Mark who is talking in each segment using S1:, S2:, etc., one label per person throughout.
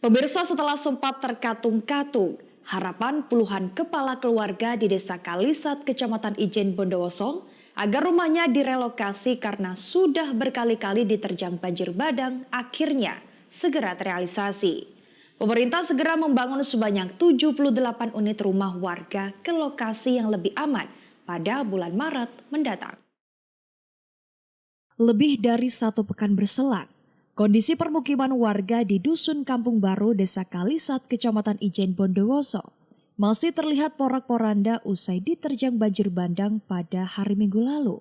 S1: Pemirsa, setelah sempat terkatung-katung, harapan puluhan kepala keluarga di Desa Kalisat, Kecamatan Ijen, Bondowoso, agar rumahnya direlokasi karena sudah berkali-kali diterjang banjir bandang, akhirnya segera terrealisasi. Pemerintah segera membangun sebanyak 78 unit rumah warga ke lokasi yang lebih aman pada bulan Maret mendatang. Lebih dari satu pekan berselang, kondisi permukiman warga di Dusun Kampung Baru, Desa Kalisat, Kecamatan Ijen, Bondowoso masih terlihat porak-poranda usai diterjang banjir bandang pada hari Minggu lalu.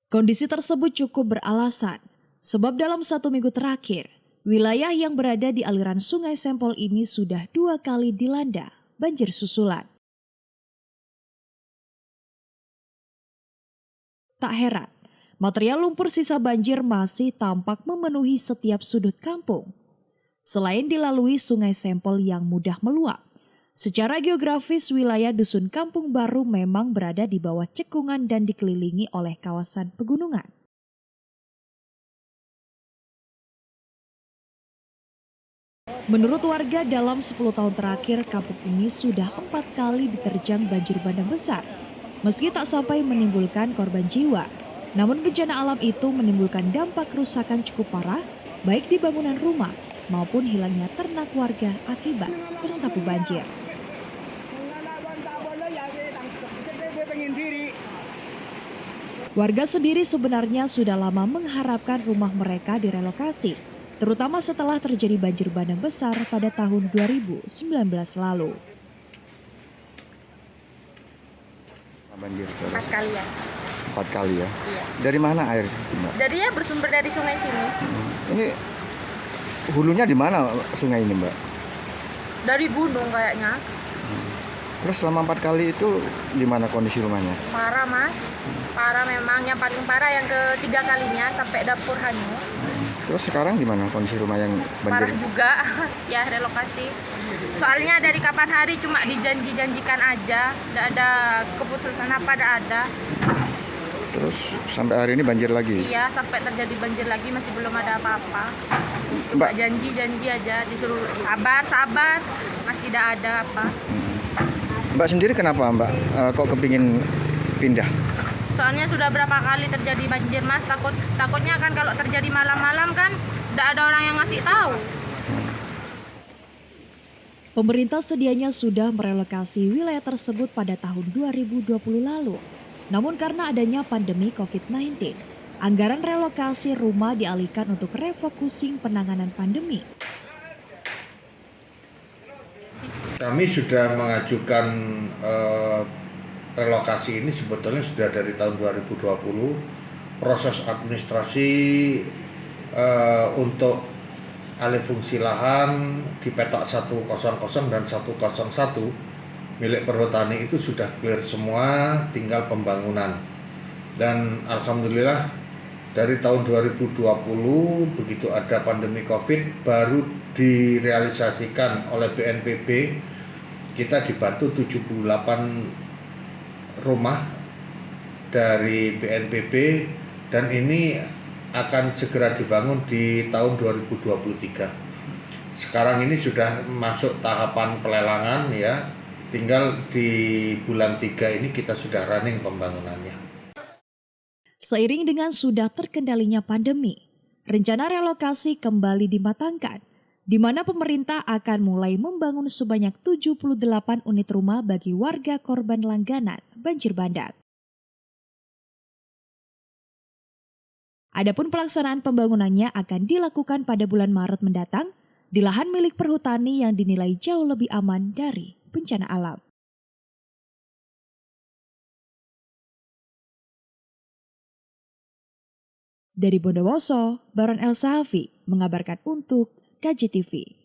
S1: Kondisi tersebut cukup beralasan, sebab dalam 1 minggu terakhir, wilayah yang berada di aliran Sungai Sempol ini sudah 2 kali dilanda banjir susulan. Tak heran, material lumpur sisa banjir masih tampak memenuhi setiap sudut kampung. Selain dilalui Sungai Sempol yang mudah meluap, secara geografis wilayah Dusun Kampung Baru memang berada di bawah cekungan dan dikelilingi oleh kawasan pegunungan. Menurut warga, dalam 10 tahun terakhir kampung ini sudah 4 kali diterjang banjir bandang besar. Meski tak sampai menimbulkan korban jiwa, namun bencana alam itu menimbulkan dampak kerusakan cukup parah, baik di bangunan rumah maupun hilangnya ternak warga akibat tersapu banjir. Warga sendiri sebenarnya sudah lama mengharapkan rumah mereka direlokasi, terutama setelah terjadi banjir bandang besar pada tahun 2019 lalu.
S2: Banjir
S3: 4 kali ya.
S2: 4 kali ya?
S3: Iya.
S2: Dari mana air, Mbak?
S3: Dari ya bersumber dari sungai sini.
S2: Ini hulunya di mana sungai ini, Mbak?
S3: Dari gunung kayaknya.
S2: Terus selama 4 kali itu di mana kondisi rumahnya?
S3: Parah mas. Parah memang. Yang paling parah yang ketiga kalinya sampai dapur hanyut.
S2: Terus sekarang di mana kondisi rumah yang banjir?
S3: Parah juga. Ya relokasi. Soalnya dari kapan hari cuma dijanji-janjikan aja. Tidak ada keputusan apa ada.
S2: Terus sampai hari ini banjir lagi?
S3: Iya, sampai terjadi banjir lagi masih belum ada apa-apa. Cuma janji-janji aja, disuruh sabar, masih tidak ada apa.
S2: Mbak sendiri kenapa, Mbak? Kok kepingin pindah?
S3: Soalnya sudah berapa kali terjadi banjir mas, takutnya kan kalau terjadi malam-malam kan tidak ada orang yang ngasih tahu.
S1: Pemerintah sedianya sudah merelokasi wilayah tersebut pada tahun 2020 lalu. Namun karena adanya pandemi COVID-19, anggaran relokasi rumah dialihkan untuk refocusing penanganan pandemi.
S4: Kami sudah mengajukan relokasi ini sebetulnya sudah dari tahun 2020. Proses administrasi untuk alih fungsi lahan di petak 100 dan 101 milik perhutani itu sudah clear semua, tinggal pembangunan. Dan alhamdulillah dari tahun 2020 begitu ada pandemi Covid baru direalisasikan oleh BNPB. Kita dibantu 78 rumah dari BNPB dan ini akan segera dibangun di tahun 2023. Sekarang ini sudah masuk tahapan pelelangan ya. Tinggal di bulan 3 ini kita sudah running pembangunannya.
S1: Seiring dengan sudah terkendalinya pandemi, rencana relokasi kembali dimatangkan, di mana pemerintah akan mulai membangun sebanyak 78 unit rumah bagi warga korban langganan banjir bandang. Adapun pelaksanaan pembangunannya akan dilakukan pada bulan Maret mendatang di lahan milik perhutani yang dinilai jauh lebih aman dari bencana alam. Dari Bondowoso, Baron El Sahafi mengabarkan untuk KJTV.